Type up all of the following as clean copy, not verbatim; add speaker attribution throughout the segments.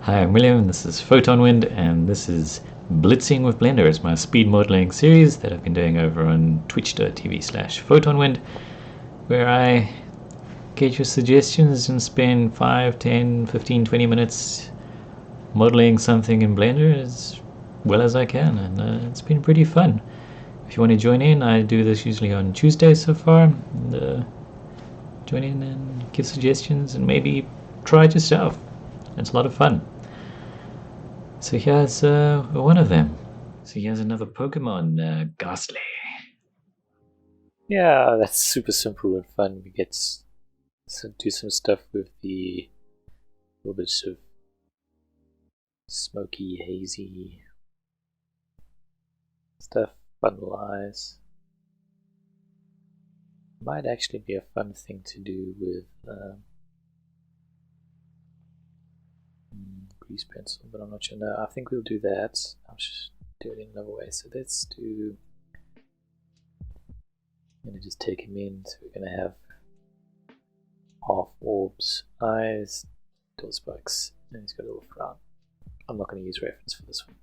Speaker 1: Hi, I'm William. This is Photon Wind, and this is Blitzing with Blender. It's my speed modeling series that I've been doing over on twitch.tv/photonwind, where I get your suggestions and spend 5, 10, 15, 20 minutes modeling something in Blender as well as I can, and it's been pretty fun. If you want to join in, I do this usually on Tuesdays so far. And, join in and give suggestions and maybe try it yourself. It's a lot of fun. So here's one of them. So here's another Pokemon, Ghastly.
Speaker 2: Yeah, that's super simple and fun. We get to do some stuff with the little bit of smoky, hazy stuff, bundle eyes. Might actually be a fun thing to do with grease pencil, but I'm not sure. No, I think we'll do that. I'll just do it in another way. So let's do. I'm gonna just take him in. So we're gonna have half orbs, eyes, dual spikes, and he's got a little frown. I'm not going to use reference for this one.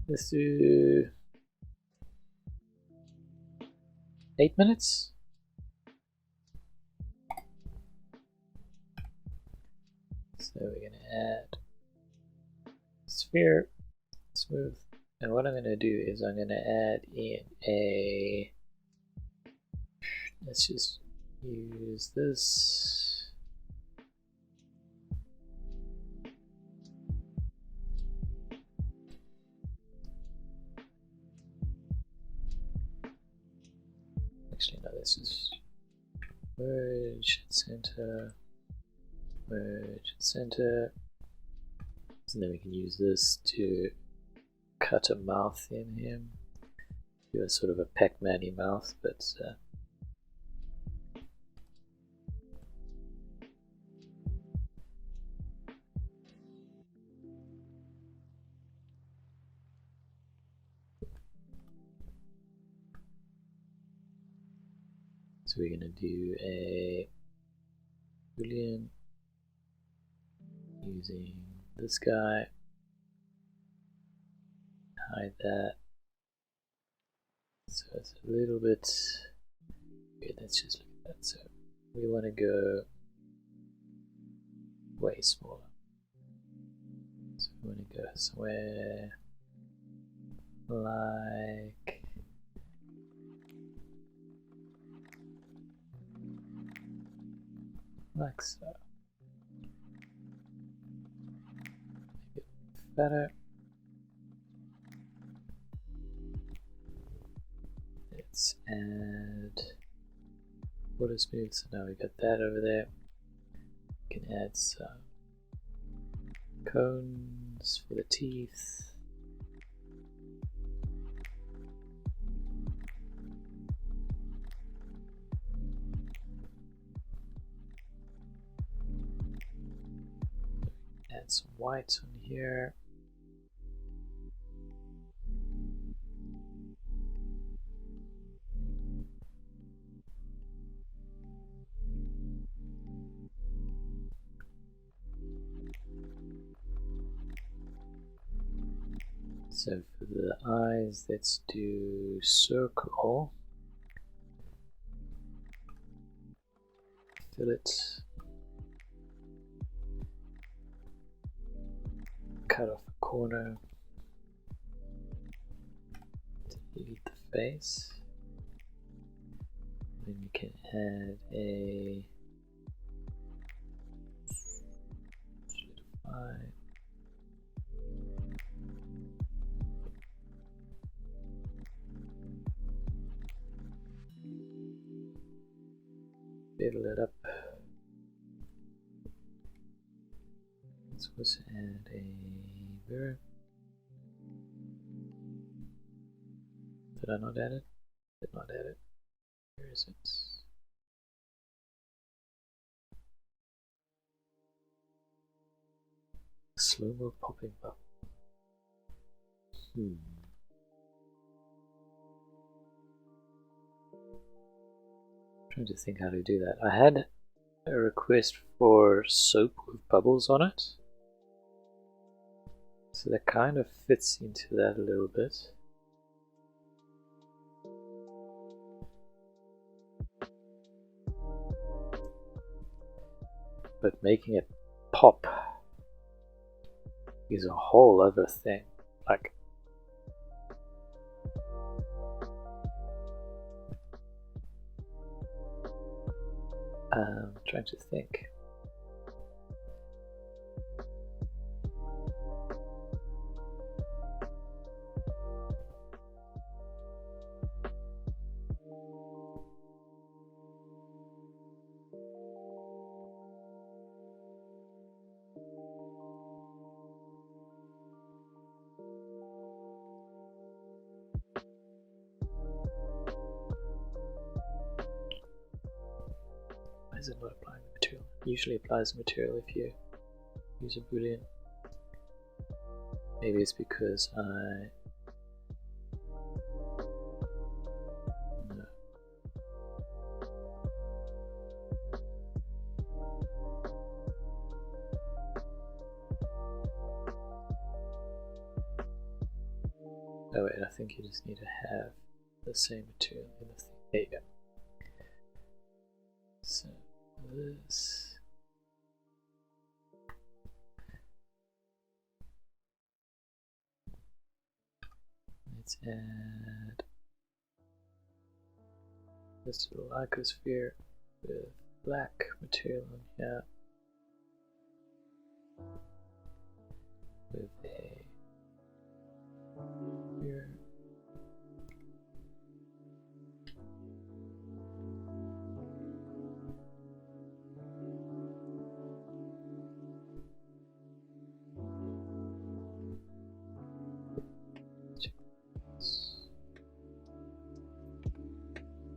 Speaker 2: Let's do 8 minutes. So we're going to add sphere, smooth, and what I'm going to do is I'm going to add in a, let's just use this. Actually, no, this is merge center, merge center. So then we can use this to cut a mouth in him. Do a sort of a Pac-Man-y mouth, but so we're going to do a boolean using this guy, hide that, so it's a little bit weird. Let's just look at that. So we want to go way smaller, so we want to go somewhere like so. Make it better. Let's add water smooth. So now we got that over there. We can add some cones for the teeth. Add some white on here. So for the eyes, let's do circle. Fill it. Cut off a corner. Delete the face. Then you can add a solidify. Fill it up. Let's also add a mirror. Did I not add it? Did not add it. Where is it? Slow-mo popping up. Trying to think how to do that. I had a request for soap with bubbles on it. So that kind of fits into that a little bit. But making it pop is a whole other thing. Like, I'm trying to think. Why is it not applying the material? It usually applies the material if you use a boolean. Maybe it's because I... No. Oh wait, I think you just need to have the same material in the thing. There you go. So this, let's add this little icosphere with black material on here with a here.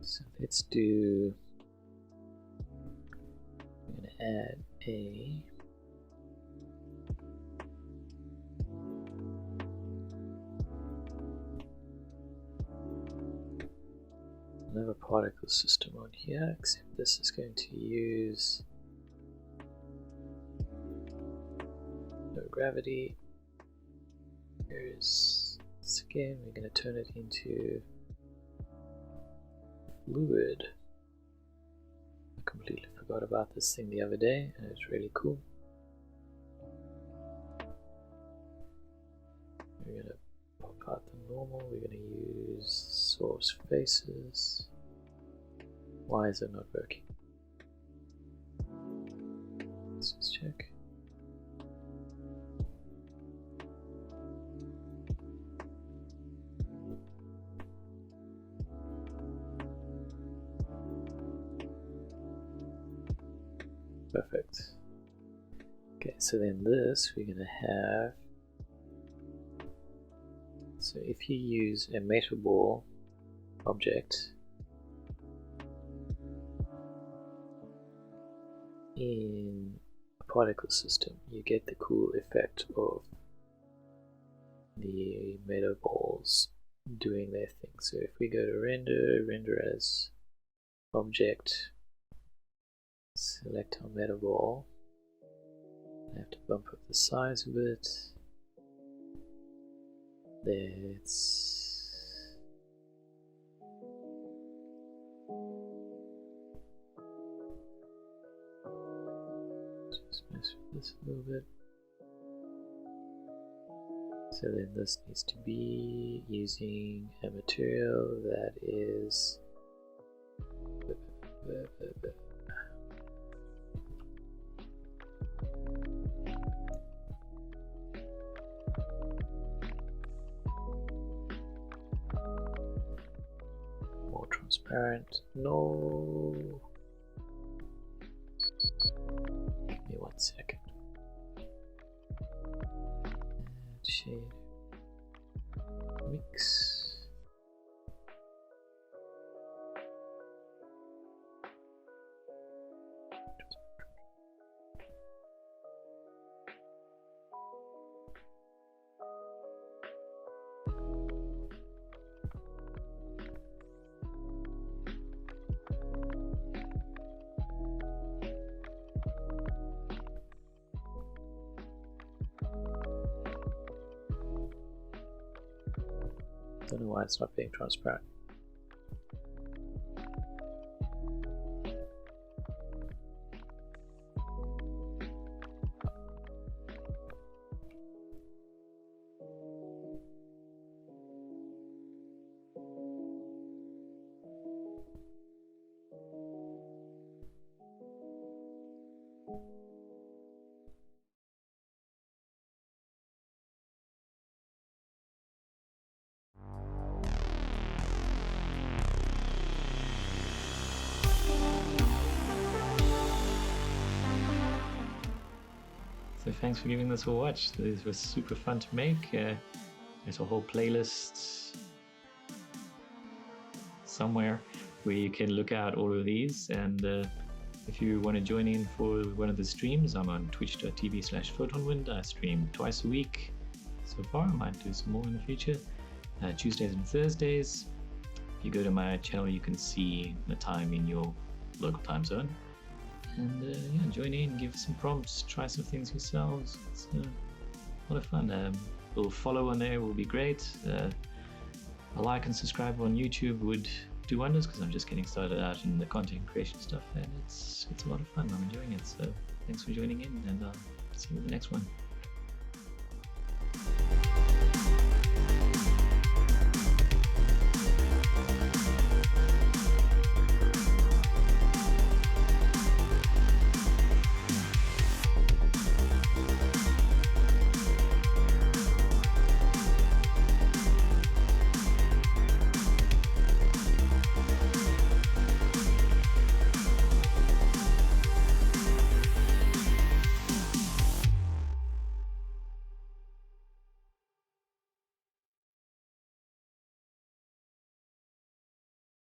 Speaker 2: So let's do, I'm going to add another particle system on here, except this is going to use no gravity. Here's this again, we're going to turn it into fluid. I completely forgot about this thing the other day and it's really cool. We're going to pop out the normal, we're going to use source faces. Why is it not working? Let's just check. Perfect. Okay, so then this we're going to have, so if you use a metaball object in a particle system, you get the cool effect of the metaballs doing their thing. So if we go to render as object, select our metaball, I have to bump up the size a bit. Let's just mess with this a little bit. So then this needs to be using a material that is more transparent. No. Give me 1 second. Shade mix. Don't know why it's not being transparent.
Speaker 1: So thanks for giving this a watch. These were super fun to make. There's a whole playlist somewhere where you can look out all of these, and if you want to join in for one of the streams, I'm on twitch.tv/photonwind. I stream twice a week so far. I might do some more in the future. Tuesdays and Thursdays. If you go to my channel, you can see the time in your local time zone. And yeah, join in, give some prompts, try some things yourselves. It's a lot of fun. A little follow on there will be great. A like and subscribe on YouTube would do wonders, because I'm just getting started out in the content creation stuff, and it's a lot of fun. I'm enjoying it. So thanks for joining in, and I'll see you in the next one.